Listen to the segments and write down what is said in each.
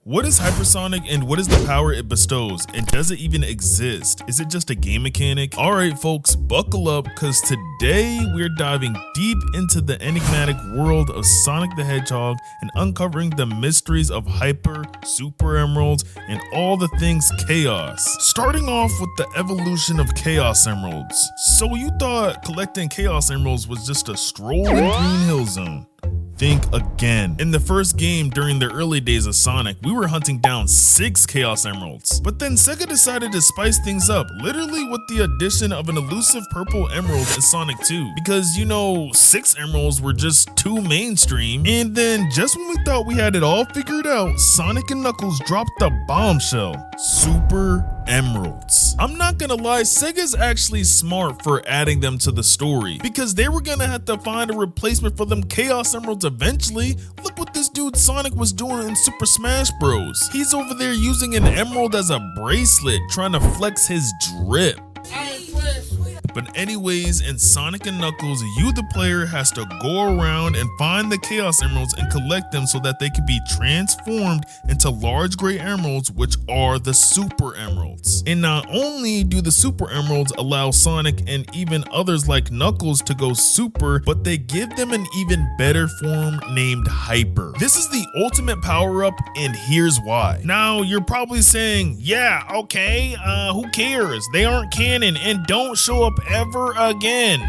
What is hypersonic and what is the power it bestows, and does it even exist? Is it just a game mechanic? Alright folks, buckle up because today we're diving deep into the enigmatic world of Sonic the Hedgehog and uncovering the mysteries of Hyper, Super Emeralds, and all the things Chaos. Starting off with the evolution of Chaos Emeralds. So you thought collecting Chaos Emeralds was just a stroll in Green Hill Zone? Think again. In the first game during the early days of Sonic, we were hunting down 6 Chaos Emeralds. But then Sega decided to spice things up, literally with the addition of an elusive purple emerald in Sonic 2. Because, you know, 6 emeralds were just too mainstream. And then just when we thought we had it all figured out, Sonic and Knuckles dropped the bombshell. Super Emeralds. I'm not gonna lie, Sega's actually smart for adding them to the story because they were gonna have to find a replacement for them Chaos Emeralds eventually. Look what this dude Sonic was doing in Super Smash Bros. He's over there using an emerald as a bracelet, trying to flex his drip. But anyways, in Sonic and Knuckles, you the player has to go around and find the Chaos Emeralds and collect them so that they can be transformed into large gray emeralds, which are the Super Emeralds. And not only do the Super Emeralds allow Sonic and even others like Knuckles to go super, but they give them an even better form named Hyper. This is the ultimate power-up, and here's why. Now, you're probably saying, yeah, okay, who cares? They aren't canon and don't show up ever again.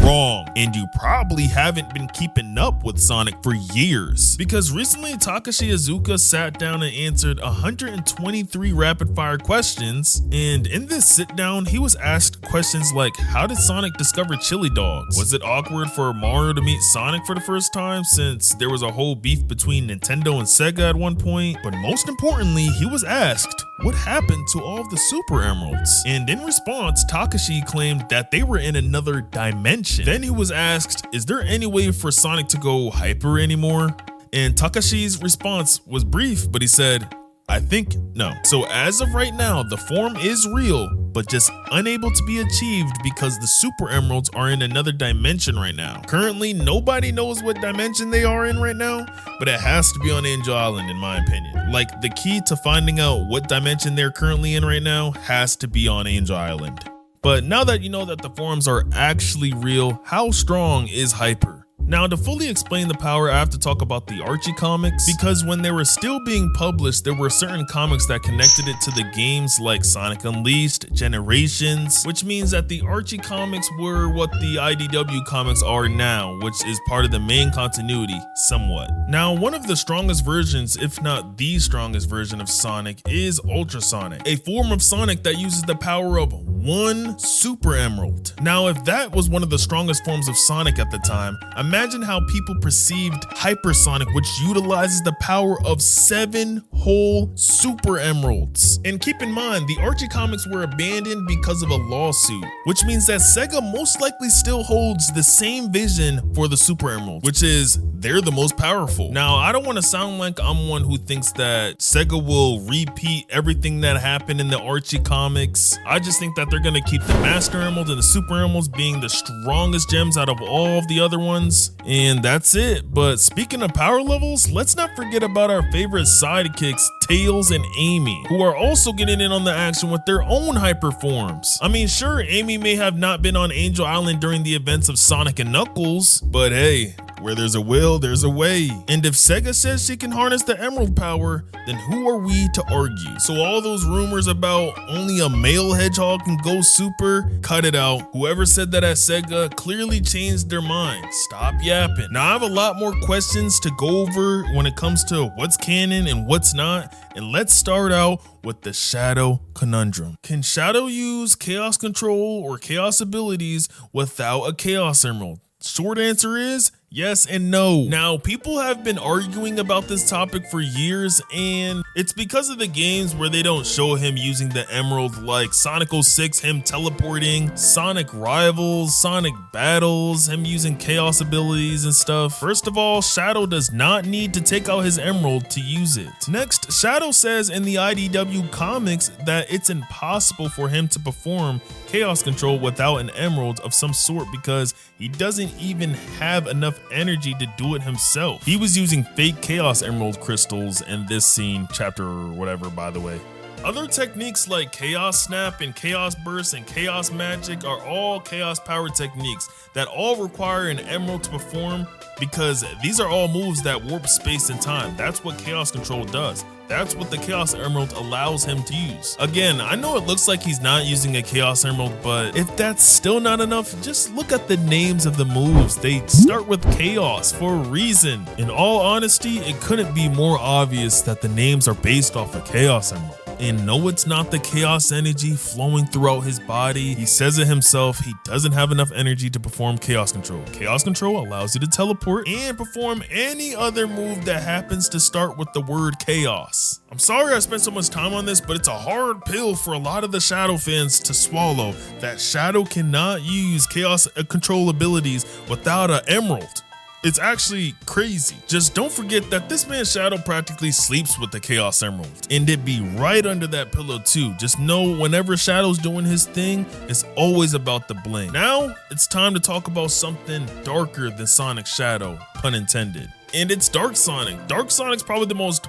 Wrong. And you probably haven't been keeping up with Sonic for years, because recently Takashi Iizuka sat down and answered 123 rapid fire questions, and in this sit down he was asked questions like, how did Sonic discover chili dogs? Was it awkward for Mario to meet Sonic for the first time since there was a whole beef between Nintendo and Sega at one point? But most importantly, he was asked, what happened to all of the Super Emeralds? And in response, Takashi claimed that they were in another dimension. Then he was asked, is there any way for Sonic to go hyper anymore? And Takashi's response was brief, but he said, I think no. So as of right now, the form is real, but just unable to be achieved because the Super Emeralds are in another dimension right now. Currently, nobody knows what dimension they are in right now, but it has to be on Angel Island in my opinion. Like, the key to finding out what dimension they're currently in right now has to be on Angel Island. But now that you know that the forms are actually real, how strong is Hyper? Now, to fully explain the power, I have to talk about the Archie comics, because when they were still being published, there were certain comics that connected it to the games like Sonic Unleashed, Generations, which means that the Archie comics were what the IDW comics are now, which is part of the main continuity, somewhat. Now, one of the strongest versions, if not the strongest version of Sonic, is Ultra Sonic, a form of Sonic that uses the power of 1 Super Emerald. Now, if that was one of the strongest forms of Sonic at the time, imagine how people perceived Hypersonic, which utilizes the power of 7 whole Super Emeralds. And keep in mind, the Archie comics were abandoned because of a lawsuit, which means that Sega most likely still holds the same vision for the Super Emeralds, which is they're the most powerful. Now, I don't want to sound like I'm one who thinks that Sega will repeat everything that happened in the Archie comics. I just think that they're going to keep the Master Emerald and the Super Emeralds being the strongest gems out of all of the other ones. And that's it. But speaking of power levels, let's not forget about our favorite sidekicks, Tails and Amy, who are also getting in on the action with their own hyper forms. I mean, sure, Amy may have not been on Angel Island during the events of Sonic and Knuckles, but hey, where there's a will, there's a way. And if Sega says she can harness the emerald power, then who are we to argue? So all those rumors about only a male hedgehog can go super, cut it out. Whoever said that at Sega clearly changed their mind. Stop yapping. Now, I have a lot more questions to go over when it comes to what's canon and what's not. And let's start out with the Shadow Conundrum. Can Shadow use Chaos Control or Chaos abilities without a Chaos Emerald? Short answer is yes and no. Now, people have been arguing about this topic for years, and it's because of the games where they don't show him using the emerald, like Sonic 06, him teleporting, Sonic Rivals, Sonic Battles, him using chaos abilities and stuff. First of all, Shadow does not need to take out his emerald to use it. Next, Shadow says in the IDW comics that it's impossible for him to perform chaos control without an emerald of some sort because he doesn't even have enough energy to do it himself. He was using fake Chaos Emerald crystals in this scene, chapter or whatever, by the way. Other techniques like Chaos Snap and Chaos Burst and Chaos Magic are all Chaos Power techniques that all require an emerald to perform, because these are all moves that warp space and time. That's what Chaos Control does. That's what the Chaos Emerald allows him to use. Again, I know it looks like he's not using a Chaos Emerald, but if that's still not enough, just look at the names of the moves. They start with Chaos for a reason. In all honesty, it couldn't be more obvious that the names are based off of Chaos Emerald. And no, it's not the chaos energy flowing throughout his body. He says it himself, he doesn't have enough energy to perform Chaos Control. Chaos Control allows you to teleport and perform any other move that happens to start with the word chaos. I'm sorry I spent so much time on this, but it's a hard pill for a lot of the Shadow fans to swallow, that Shadow cannot use Chaos Control abilities without an emerald. It's actually crazy. Just don't forget that this man Shadow practically sleeps with the Chaos Emerald, and it be right under that pillow too. Just know whenever Shadow's doing his thing, it's always about the bling. Now it's time to talk about something darker than Sonic Shadow, pun intended. And it's Dark Sonic. Dark Sonic's probably the most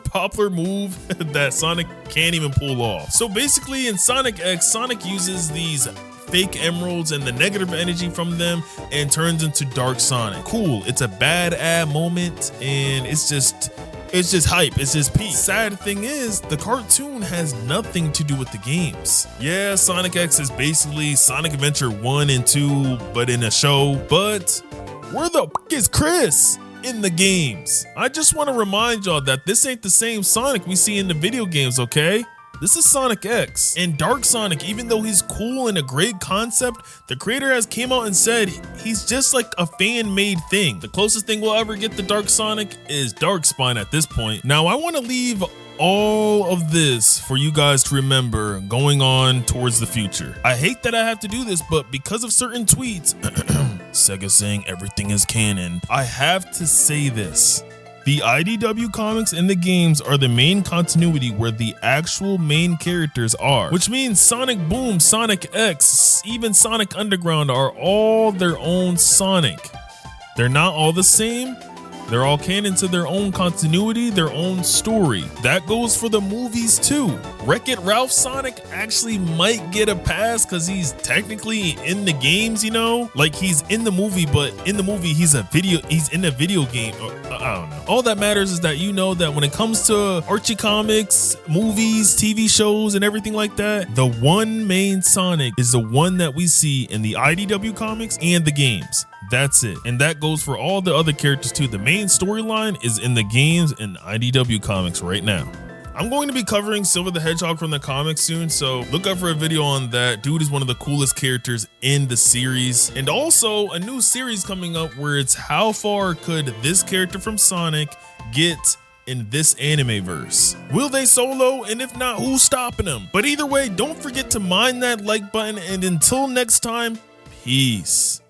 popular move that Sonic can't even pull off. So basically in Sonic X, Sonic uses these fake emeralds and the negative energy from them and turns into Dark Sonic. Cool, it's a bad moment and it's just hype, it's just peak. Sad thing is, the cartoon has nothing to do with the games. Yeah, Sonic X is basically Sonic Adventure 1 and 2, but in a show. But where the f is Chris in the games? I just want to remind y'all that this ain't the same Sonic we see in the video games, okay? This is Sonic X. And Dark Sonic, even though he's cool and a great concept, the creator has came out and said he's just like a fan-made thing. The closest thing we'll ever get to Dark Sonic is Darkspine at this point. Now, I want to leave all of this for you guys to remember going on towards the future. I hate that I have to do this, but because of certain tweets, Sega saying everything is canon, I have to say this. The IDW comics and the games are the main continuity where the actual main characters are, which means Sonic Boom, Sonic X, even Sonic Underground are all their own Sonic. They're not all the same. They're all canon to their own continuity, their own story. That goes for the movies too. Wreck-It Ralph Sonic actually might get a pass because he's technically in the games, you know? Like he's in the movie, but in the movie he's in a video game. I don't know. All that matters is that you know that when it comes to Archie comics, movies, TV shows, and everything like that, the one main Sonic is the one that we see in the IDW comics and the games. That's it. And that goes for all the other characters too. The main storyline is in the games and IDW comics right now. I'm going to be covering Silver the Hedgehog from the comics soon, so look out for a video on that. Dude is one of the coolest characters in the series. And also a new series coming up where it's how far could this character from Sonic get in this anime verse. Will they solo? And if not, who's stopping them? But either way, don't forget to mind that like button, and until next time, peace.